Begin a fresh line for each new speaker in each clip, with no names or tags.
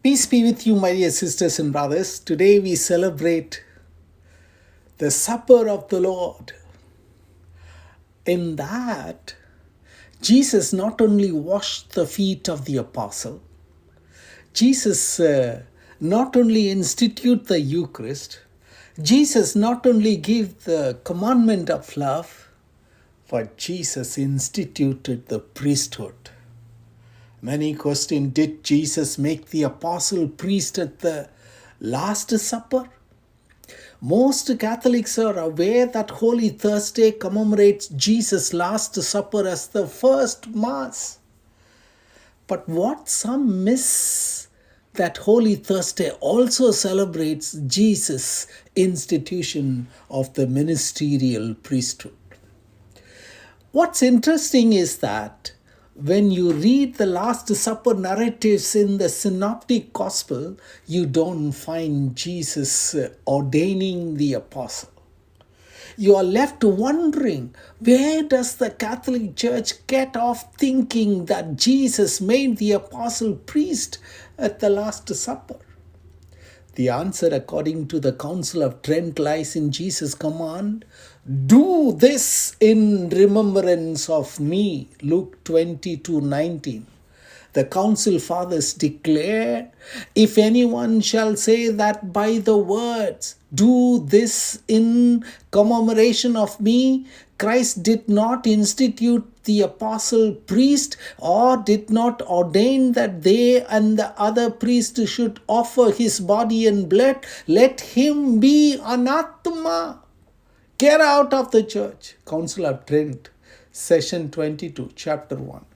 Peace be with you, my dear sisters and brothers. Today we celebrate the supper of the Lord. In that, Jesus not only washed the feet of the apostle, Jesus not only instituted the Eucharist, Jesus not only gave the commandment of love, but Jesus instituted the priesthood. Many question, did Jesus make the apostle priest at the Last Supper? Most Catholics are aware that Holy Thursday commemorates Jesus' Last Supper as the first Mass. But what some miss, that Holy Thursday also celebrates Jesus' institution of the ministerial priesthood. What's interesting is that when you read the Last Supper narratives in the Synoptic Gospel, you don't find Jesus ordaining the apostle. You are left wondering, where does the Catholic Church get off thinking that Jesus made the apostle priest at the Last Supper? The answer, according to the Council of Trent, lies in Jesus' command, "Do this in remembrance of me," Luke 22:19. The Council Fathers declare, "If anyone shall say that by the words, 'Do this in commemoration of me,' Christ did not institute the apostle priest or did not ordain that they and the other priests should offer his body and blood, let him be anathema. Get out of the church." Council of Trent, session 22, chapter 1.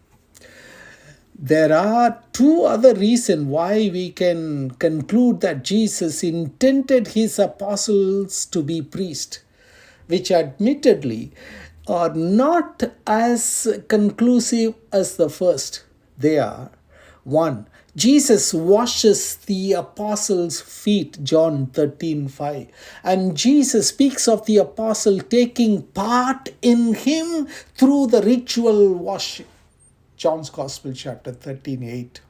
There are two other reasons why we can conclude that Jesus intended his apostles to be priests, which admittedly are not as conclusive as the first. They are: 1. Jesus washes the apostles' feet, John 13:5. And Jesus speaks of the apostle taking part in him through the ritual washing, John's Gospel, chapter 13:8.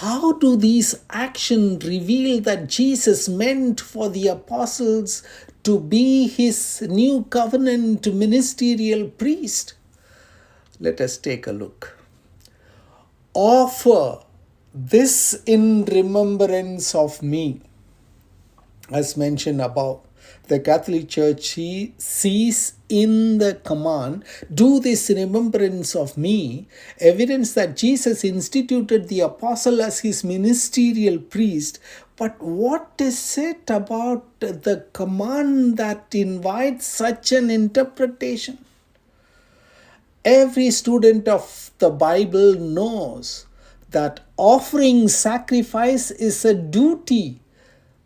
How do these actions reveal that Jesus meant for the apostles to be his new covenant ministerial priest? Let us take a look. "Offer this in remembrance of me," as mentioned above. The Catholic Church sees in the command, "Do this in remembrance of me," evidence that Jesus instituted the apostle as his ministerial priest. But what is it about the command that invites such an interpretation? Every student of the Bible knows that offering sacrifice is a duty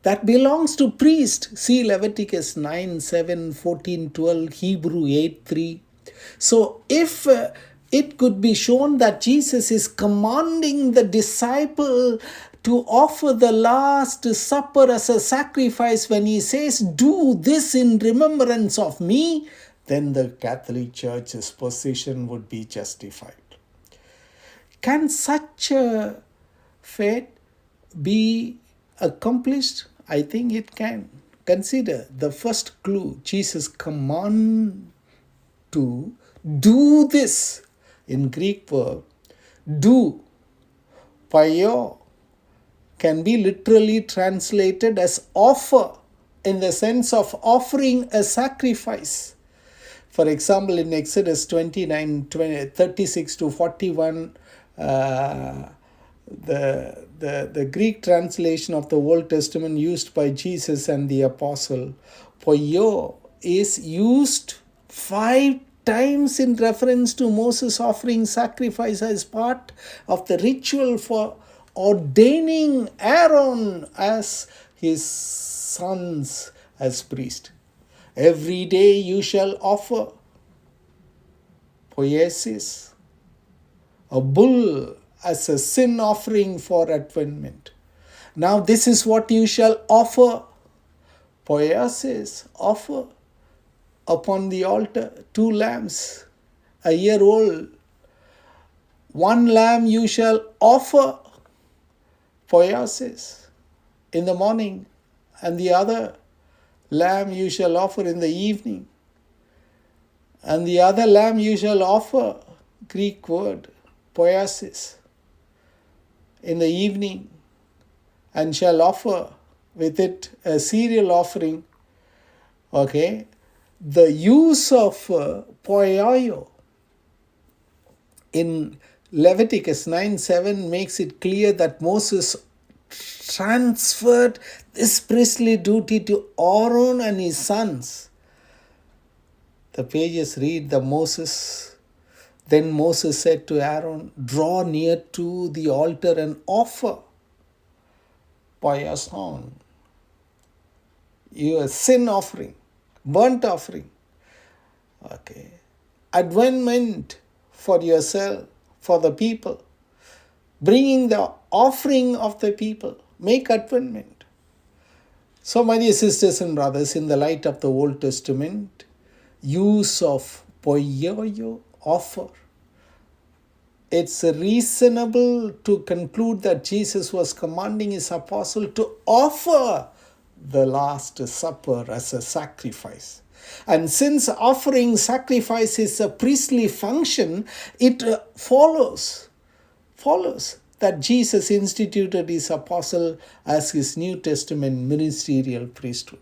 that belongs to priest. See Leviticus 9:7, 14:12, Hebrew 8:3. So if it could be shown that Jesus is commanding the disciple to offer the Last Supper as a sacrifice when he says, "Do this in remembrance of me," then the Catholic Church's position would be justified. Can such a fate be accomplished? I think it can. Consider the first clue. Jesus command to do this. In Greek verb, do, paio, can be literally translated as offer, in the sense of offering a sacrifice. For example, in Exodus 29, 36 to 41, the Greek translation of the Old Testament used by Jesus and the apostle, poio, is used 5 times in reference to Moses offering sacrifice as part of the ritual for ordaining Aaron as his sons as priest. "Every day you shall offer," poiesis, "a bull as a sin offering for atonement. Now this is what you shall offer," poiesis, offer, "upon the altar, 2 lambs, a year old. 1 lamb you shall offer poiesis in the morning, and the other lamb you shall offer in the evening. And the other lamb you shall offer, Greek word, poiesis, in the evening, and shall offer with it a cereal offering. Okay, the use of poioio in Leviticus 9:7 makes it clear that Moses transferred this priestly duty to Aaron and his sons. The pages read Then Moses said to Aaron, draw near to the altar and offer poiason, your sin offering, burnt offering, okay, adventment for yourself, for the people, bringing the offering of the people, make adventment. So, my dear sisters and brothers, in the light of the Old Testament, use of poioio, offer, it's reasonable to conclude that Jesus was commanding his apostle to offer the Last Supper as a sacrifice. And since offering sacrifice is a priestly function, it follows that Jesus instituted his apostle as his New Testament ministerial priesthood.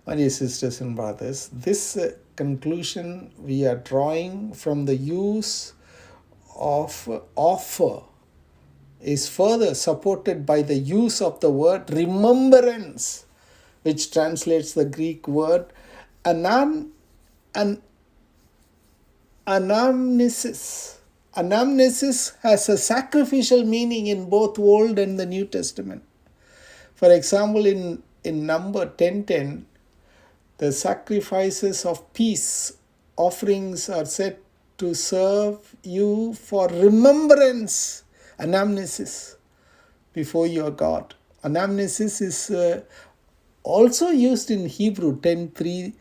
My dear sisters and brothers, this conclusion we are drawing from the use of offer is further supported by the use of the word remembrance, which translates the Greek word anamnesis. Anamnesis has a sacrificial meaning in both Old and the New Testament. For example, in Number 10:10, the sacrifices of peace offerings are said to serve you for remembrance, anamnesis, before your God. Anamnesis is also used in Hebrew 10:3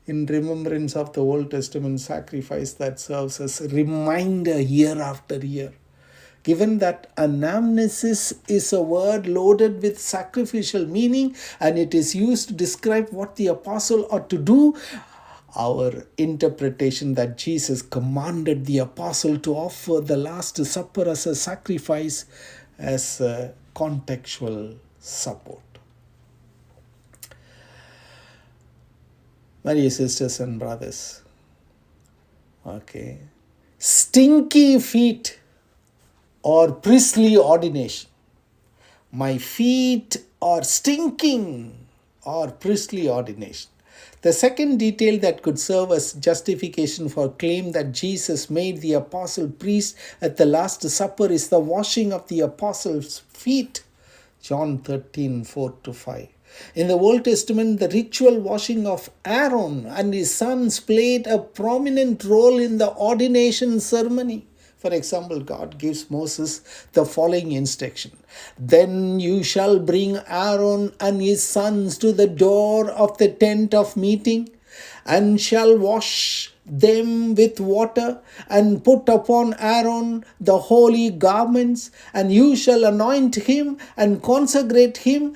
in remembrance of the Old Testament sacrifice that serves as a reminder year after year. Given that anamnesis is a word loaded with sacrificial meaning and it is used to describe what the apostle ought to do, our interpretation that Jesus commanded the apostle to offer the Last Supper as a sacrifice as a contextual support. My dear sisters and brothers, okay, stinky feet or priestly ordination. My feet are stinking, or priestly ordination. The second detail that could serve as justification for claim that Jesus made the apostle priest at the Last Supper is the washing of the apostles' feet. John 13:4-5. In the Old Testament, the ritual washing of Aaron and his sons played a prominent role in the ordination ceremony. For example, God gives Moses the following instruction. Then you shall bring Aaron and his sons to the door of the tent of meeting, and shall wash them with water, and put upon Aaron the holy garments, and you shall anoint him and consecrate him,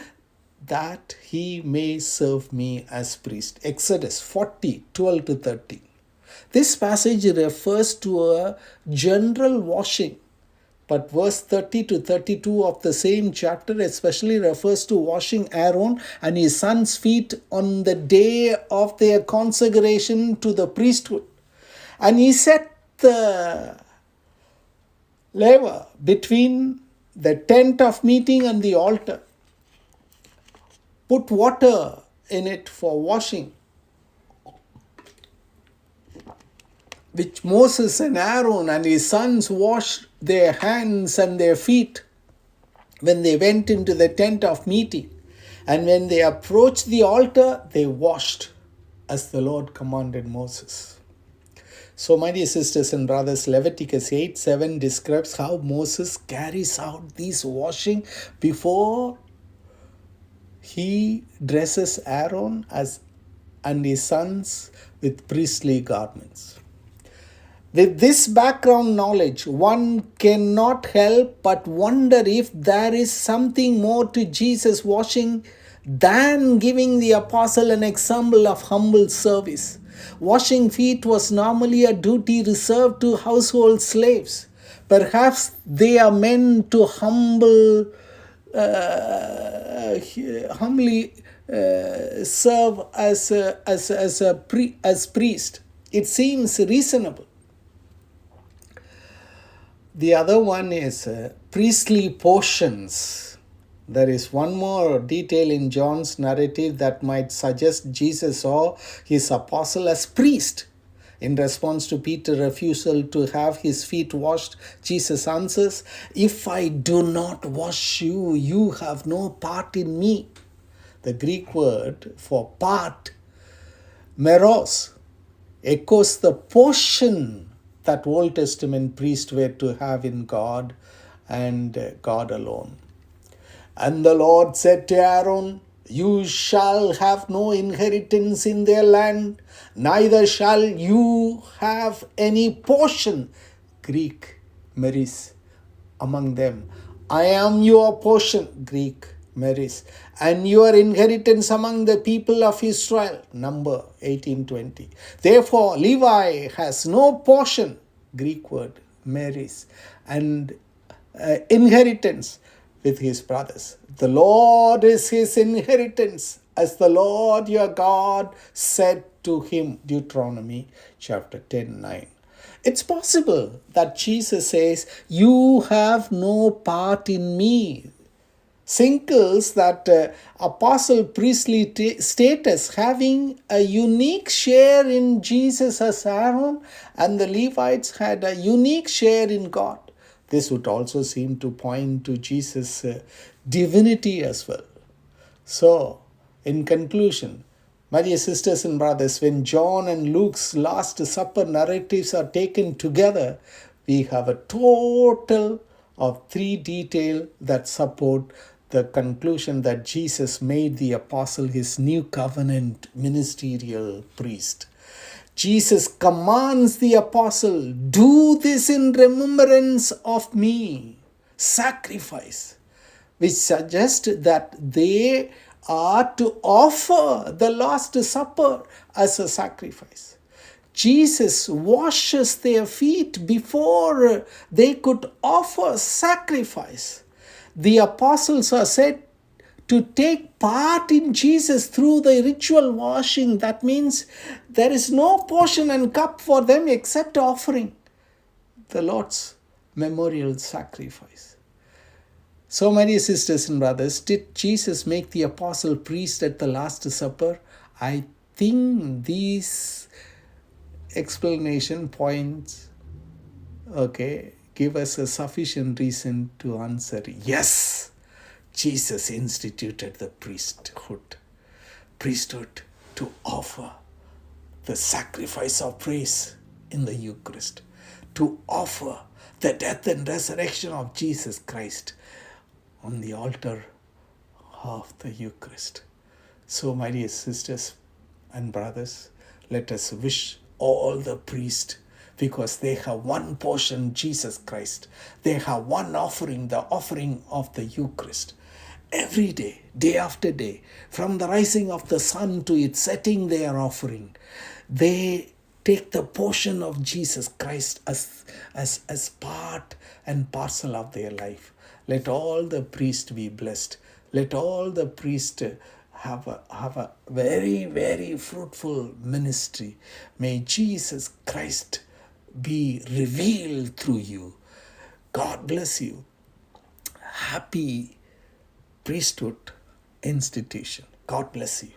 that he may serve me as priest. Exodus 40:12-13. This passage refers to a general washing, but verse 30-32 of the same chapter especially refers to washing Aaron and his sons' feet on the day of their consecration to the priesthood. And he set the laver between the tent of meeting and the altar, put water in it for washing, which Moses and Aaron and his sons washed their hands and their feet when they went into the tent of meeting. And when they approached the altar, they washed as the Lord commanded Moses. So, my dear sisters and brothers, Leviticus 8:7 describes how Moses carries out these washing before he dresses Aaron and his sons with priestly garments. With this background knowledge, one cannot help but wonder if there is something more to Jesus' washing than giving the apostle an example of humble service. Washing feet was normally a duty reserved to household slaves. Perhaps they are meant to humbly serve as priest. It seems reasonable. The other one is priestly portions. There is one more detail in John's narrative that might suggest Jesus saw his apostle as priest. In response to Peter's refusal to have his feet washed, Jesus answers, "If I do not wash you, you have no part in me." The Greek word for part, meros, echoes the portion that Old Testament priests were to have in God and God alone. And the Lord said to Aaron, "You shall have no inheritance in their land, neither shall you have any portion," Greek, meris, among them. "I am your portion," Greek, meris, "and your inheritance among the people of Israel," Number 18:20. "Therefore Levi has no portion," Greek word, meris, and inheritance with his brothers. "The Lord is his inheritance, as the Lord your God said to him," Deuteronomy chapter 10:9. It's possible that Jesus says, "You have no part in me," signals that apostle priestly status having a unique share in Jesus as Aaron, and the Levites had a unique share in God. This would also seem to point to Jesus' divinity as well. So, in conclusion, my dear sisters and brothers, when John and Luke's Last Supper narratives are taken together, we have a total of 3 details that support the conclusion that Jesus made the apostle his new covenant ministerial priest. Jesus commands the apostle, "Do this in remembrance of me." Sacrifice, which suggests that they are to offer the Last Supper as a sacrifice. Jesus washes their feet before they could offer sacrifice. The apostles are said to take part in Jesus through the ritual washing. That means there is no portion and cup for them except offering the Lord's memorial sacrifice. So, my dear sisters and brothers, did Jesus make the apostle priest at the Last Supper? I think these explanation points, give us a sufficient reason to answer yes. Jesus instituted the priesthood to offer the sacrifice of praise in the Eucharist, to offer the death and resurrection of Jesus Christ on the altar of the Eucharist. So, my dear sisters and brothers, let us wish all the priests, because they have one portion, Jesus Christ. They have one offering, the offering of the Eucharist. Every day, day after day, from the rising of the sun to its setting, they are offering. They take the portion of Jesus Christ as part and parcel of their life. Let all the priests be blessed. Let all the priests have a very, very fruitful ministry. May Jesus Christ be revealed through you. God bless you. Happy priesthood institution. God bless you.